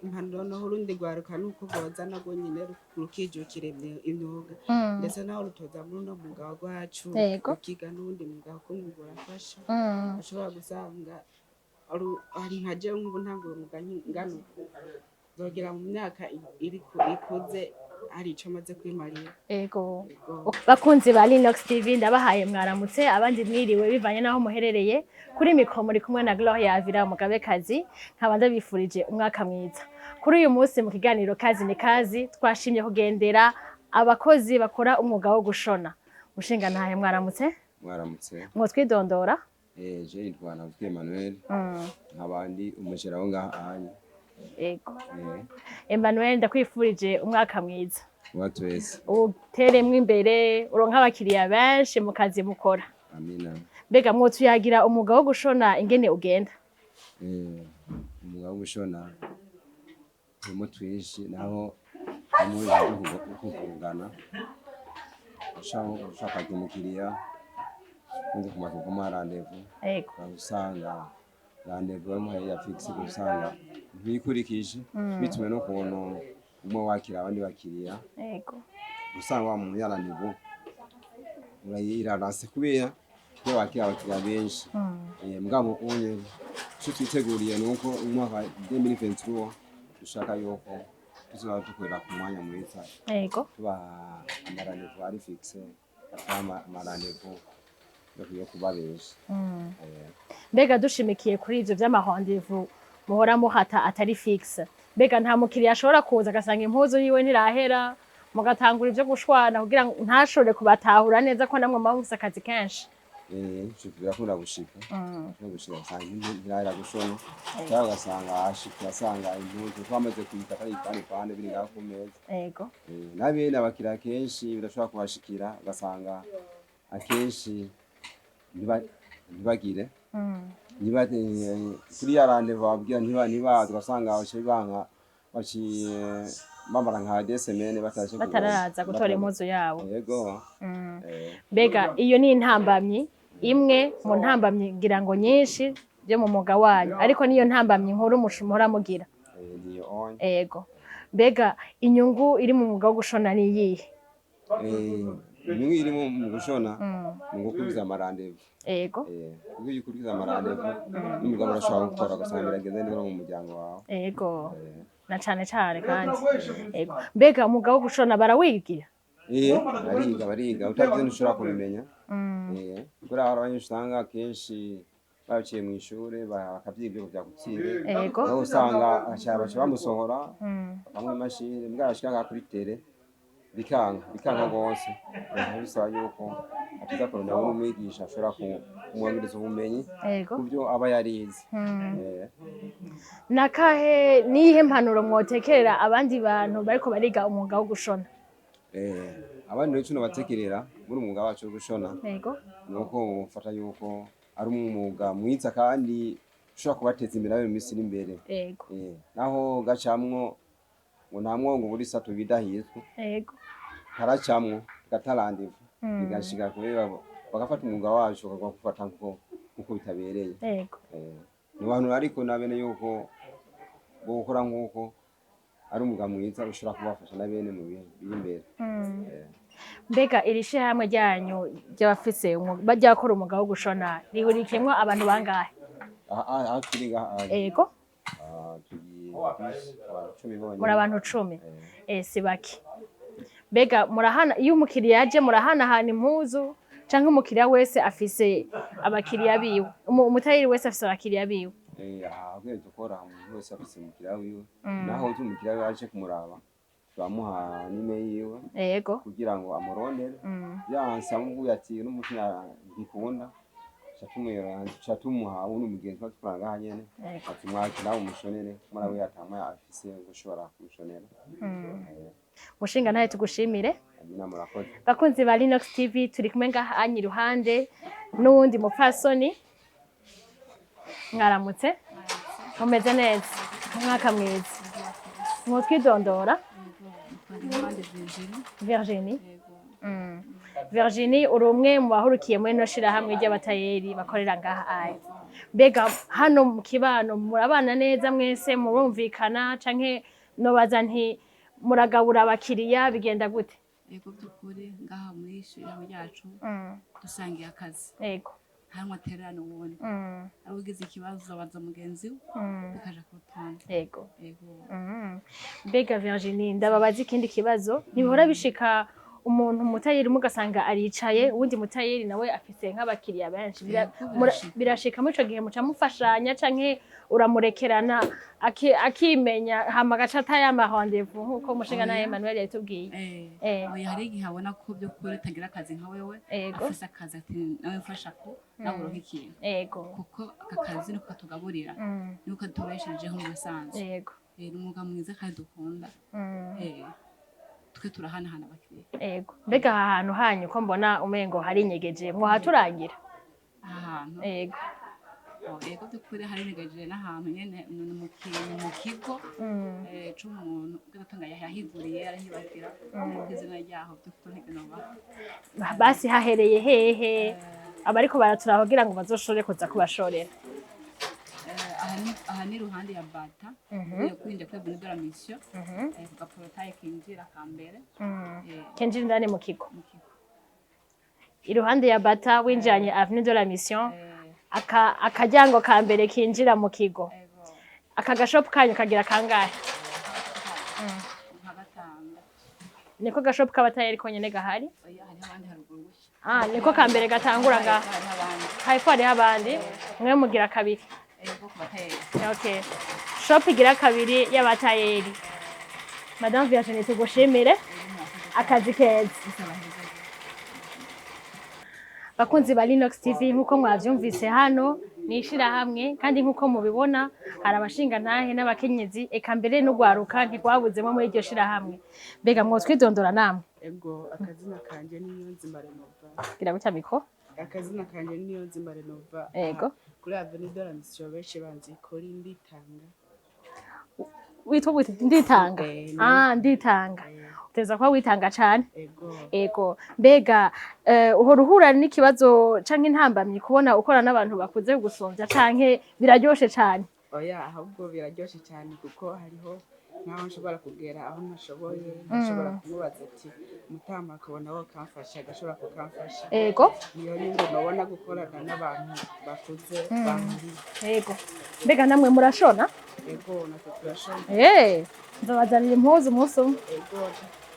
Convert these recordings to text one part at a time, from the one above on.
impanuro noho urundi rwaruka nuko rwoza narwo nyene rukijukira imyuga ndetse naho rutoza muri uno mwuga wacu rukiga n'uwundi mwuga kuko umwuga urafasha ushobora gusanga hari nka jewe nk'ubu ntangura umwuga ngana uku nzogera mu myaka ikuze hari ico maze kwimarira. Ego bakunzi ba Linux TV ndabahaye mwaramutse abandi mwiriwe bivanye naho muherereye kuri mikro muri kumwe na Gloria Avira Mugabekazi nkaba ndabifurije umwaka mwiza. Kuri uyu munsi mu kiganiro kazi ni kazi twashimye kugendera abakozi bakora umwuga wo gushona. Mushinga ntahe mwaramutse? Mwaramutse. Mwo twidondora? Je yitwana Emmanuel. Nkabandi umujera wo ngahanye. Ego. Emmanuel ndakwifurije umwaka mwiza. Watwese. Uteremwe imbere uronka abakiriya benshi mu kazi mukora. Amina. Mbega mwo tuyagira umwuga wo gushona ingene ugenda? Umwuga wo gushona mu twishi naho muri kuvugana. Ushaka kumukiriya nzi kuma rendezvous. Ego. Usanga rendezvous yamuhaye ya fixe gusanga ntikurikije bitume no kubona umwe wakira abandi bakiriya. Ego. Usanga wa muntu yarandezvous urayirarase kubera ko wakira abakiriya benshi. Mugabo kunye cyo twiteguriye nuko umwaka 2023 dushaka yuko tuzaba dukorera ku mwanya mwiza. Ego. Tuba rendezvous ari fixe rendezvous yo kuba benshi. Mbega dushimikiye kuri ivyo vy'amahondezvous muhora muhata atari fixe. Mbega nta mukiriya ashobora kuza agasanga impuzu yiwe ntirahera mugatangura ivyo gushwana kugira ngo ntashobore kubatahura neza ko namwe mabufise akazi kenshi. Birakunda gushika. No gushika cyane ntirahera gushona. Cyangwa ugasanga ashika asanga impuzu twamaze kuyikata ipande biri ngaho ku meza. Ego. Nabene abakiriya kenshi birashobora kubashikira ugasanga akenshi ntibagire. Kuri ya rendezvous babwira ntibazwa ugasanga abashibanga bambara nka desemene bataraza gutora impuzu yabo. Yego. Mbega iyo ni intambamyi imwe mu ntambamyi ngira ngo nyinshi byo mu mwuga wanyu ariko niyo ntambamyi nkuru mushumura mugira. Ego. Mbega inyungu iri mu mwuga wo gushona ni iyihe? Inyungu iri mu gushona ni gukurikiza amarendezvous. Ego. Iyo ukurikiza amarendezvous n'umugabo urashobora gukora ugasanga birageze neza mu muryango wawe. Ego. Na cane kandi. Ego. Mbega umwuga wo gushona barawigira? Bariga utagize ntushobora kubimenya. Kuri aho abanyeshuri usanga kenshi baciye mu ishure bakavyiga byo gutsinda. Ego. Aho usanga ashaka bamusohora bamwe imashini mbwa ashaka kuri tele bikanga gose. Bisaba yuko atiza kurunda umwigisha ashobora kumwongeza ubumenyi kubyo aba yarize. Nakahe nihe mpanuro mwotekerera abandi bantu bariko bariga umwuga wo gushona? Abandi rero cyo batekerera muri umwuga wacu wo gushona. Yego. Nuko ufata yuko ari umwuga mwiza kandi ushobora kubateza imbere mu misiri imbere. Yego. Naho gacamwo ngo namwo ngo buri sato bidahizwe. Yego. Haracamwo gatarandivu bigashika kubera bagafata umwuga wacu bakagufata nkuko bitabereye. Yego. Ni abantu ariko nabene yuko gukora nkuko ari umwuga mwiza ushobora kubafasha nabene mu bihe biri imbere. Mbega irishe hamwe ryanyu ry'abafise bajya gukora umwuga wo gushona rihurikemwo abantu bangahe? Ego. Muri abantu 10. Si bake. Mbega murahana iyo umukiriya yaje murahanahana impuzu canke umukiriya wese afise abakiriya biwe? Umutayiri wese afise abakiriya biwe? Ahubwo dukora umuntu wese afise umukiriya wiwe. Naho umukiriya yaje kumuraba bamuha n'ime yiwe. Yego. Kugira ngo amurondere. Yansa mubuye ati n'umutima ngikunda chatumuha uno mugenzi watwanga hanyene ati mwakira umushonere murawe yatama afise gushobora kumushonera. Mushinga ntaye tugushimire. Amina murakoze. Bakunzi ba Linux TV turi kumwe ngahanyi ruhande n'uwundi mupfasoni. Mwaramutse? Mumeze neza? Umwaka mwiza. Mwo twidondora? Virginie. Virginie uri umwe mu bahurukiye muri no shirahamwe ry'abatayeri bakorera ngaha aya. Mbega hano mu kibano murabana neza mwese murumvikana canke nobaza nti muragabura abakiriya bigenda gute? Yego byukuri ngaha muri shirahamwe ryacu dusangiye akazi. Yego. Hamwe aterana ubundi. Ari ugize ikibazo baza mugenzi we bikaja ku rutonde. Yego. Yego. Mbega Virginie ndababaza ikindi kibazo ntibihora bishika umuntu mutayeri mugasanga aricaye uwundi mutayeri nawe afise nk'abakiriya benshi birashika muri ico gihe muca mufashanya canke uramurekerana akimenya hama gaca atayama rendez-vous nkuko mushinga na Emmanuel yatubwiye. Oya hari igihe abona ko byo kuri tagira akazi nka wewe afise akazi ati nawe mfasha ko nawe uronka ikintu. Yego. Kuko aka kazi niko katugaburira niko tureshejeho mu basanzwe. Yego. Umwuga mwiza kandi dukunda. Twe turahanahana abakiriya. Yego. Mbega aha hantu hanyu ko mbona umengo hari inyegeje mwahaturangira? Ahantu. Yego. Yego dukure hari inyegeje n'ahantu nyene mu kigo c'umuntu ugatanga yahiguriye arahibagira izina ryaho by'ukuntu basi hahereye hehe abariko baratura kugira ngo bazoshore kuza kubashorera? Aha ni ruhande ya bata yo kwinja kwa Bonheur Mission ku portail kinjira kambere kinjira ndani mu kigo. Iruhande ya bata winjanye Avenue de la Mission akajyango kambere kinjira mu kigo. Aka gashop kanyu kagira kangahe? Niko gashop kabatayeri konyene gahari? Niko kambere gatangura ngaha. Haifu ari abandi mwe mugira kabiri. Okay. Shop igira kabiri y'abatayeri. Madame Virginie tugushimire akazi keza. Bakunzi ba Linux TV nkuko mwavyumvise hano nishira hamwe kandi nkuko mubibona hari abashinga ntahe n'abakenyezi eka mbere no gwaruka ntigwabuzemo muri iryo shira hamwe. Mbega mwo twidondora namwe? Ego akazina kanje ni Niyonzima Renova. Gira guca miko? Akazina kanje ni Niyonzima Renova. Ego. Kuri Avenue de la Mission benshi banzi kuri nditanga. Witwa gute? Nditanga. Nditanga. Uteza kwa witanga cyane. Ego. Mbega uhora uhura n'ikibazo canke intambamye kubona ukora n'abantu bakuze gusonza canke biraryoshe cyane? Oya ahubwo biraryoshe cyane kuko hariho nkaho nshobora kugera aho nashoboye nshobora kumubaza ati mutama akabona wo kamfasha agashobora kukamfasha. Ego. Niyo nyine nabona gukorana n'abantu bakuze bamuri. Ego. Mbega namwe murashona? Ego natwe turashona. Ndabazanira impuzu umunsi umwe. Ego.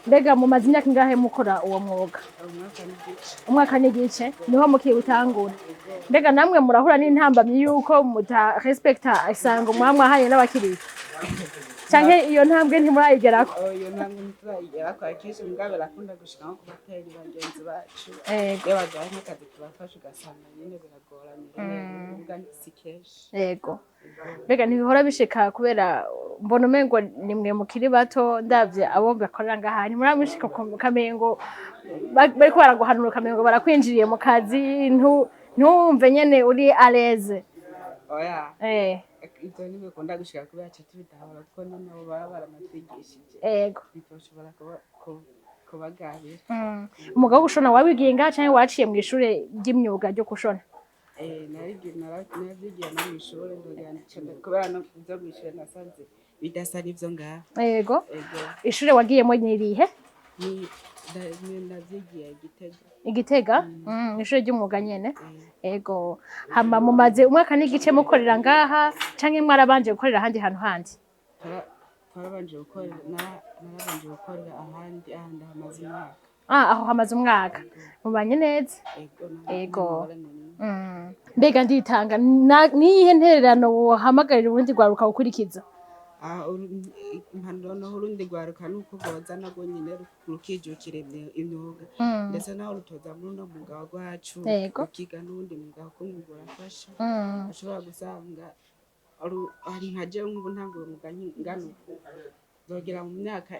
Mbega mu mazinya kingahe mukora uwo mwuga? Umwaka n'igice niho mukibutangura. Mbega namwe murahura n'intambamye yuko muta respecta isango mwamwe hanye n'abakiriya? Canke iyo ntambwe ntimurayigerako? Iyo ntambwe ntiturayigerako akenshi mugabe rakunda gushika nko ku bateri bagenzi bacu. Ego. Bagaye nk'akazi tubafasha ugasanga nyine biragoranye uvuga si kenshi. Ego. Mbega ntibihora bishika kubera mbona umengo nimwe mukiri bato ndavye abo bakorera ngaha ntimuramushika kamengo bariko baraguhanura kamengo barakwinjiriye mu kazi ntumve nyene uri à l'aise. Oya. Ivyo ntibikunda gushika kubera cati bidahora kuko nabo baba baramatwigishije. Ego. Bitoshobora kubagabira. Umwuga wo gushona wabigiye ngaha canke waciye mu ishure ry'imyuga ryo gushona? Navyigiye no mw'ishure ndogana kubera no ivyo mw'ishure nasanze bidasa n'ivyo ngaha. Ego. Ishure wagiyemo n'irihe? Navyigiye Igitega. Igitega? Ishure ry'umwuga nyene. Ego. Hama mumaze umwaka n'igice mukorera ngaha canke mwarabanje gukorera ahandi hantu handi? Narabanje gukorera ahandi hamaze umwaka. Aho hamaze umwaka. Mubanye neza? Ego. Mbega nditanga niyihe ntererano wohamagarira urundi rwaruka gukurikiza? Impanuro urundi rwaruka nuko rwoza narwo nyine rukijukira imyuga ndetse naho rutoza muri uno mwuga wacu rukiga n'uwundi mwuga kuko umwuga urafasha. Ushobora gusanga hari nka jewe nk'ubu ntangura umwuga ngana nzogera mu myaka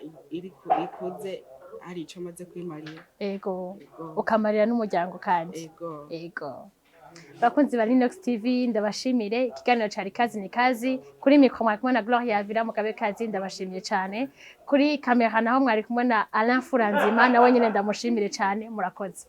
ikuze hari ico maze kwimarira. Ego. Ukamarira n'umuryango kandi? Ego. Ego. bakunzi ba Linux TV ndabashimire ikiganiro cari kazi ni kazi kuri mikro mwari kumwe na Gloria Yavira Mugabekazi ndabashimiye cyane kuri kamera naho mwari kumwe na Alain Furanzima nawe nyine ndamushimire cyane murakoze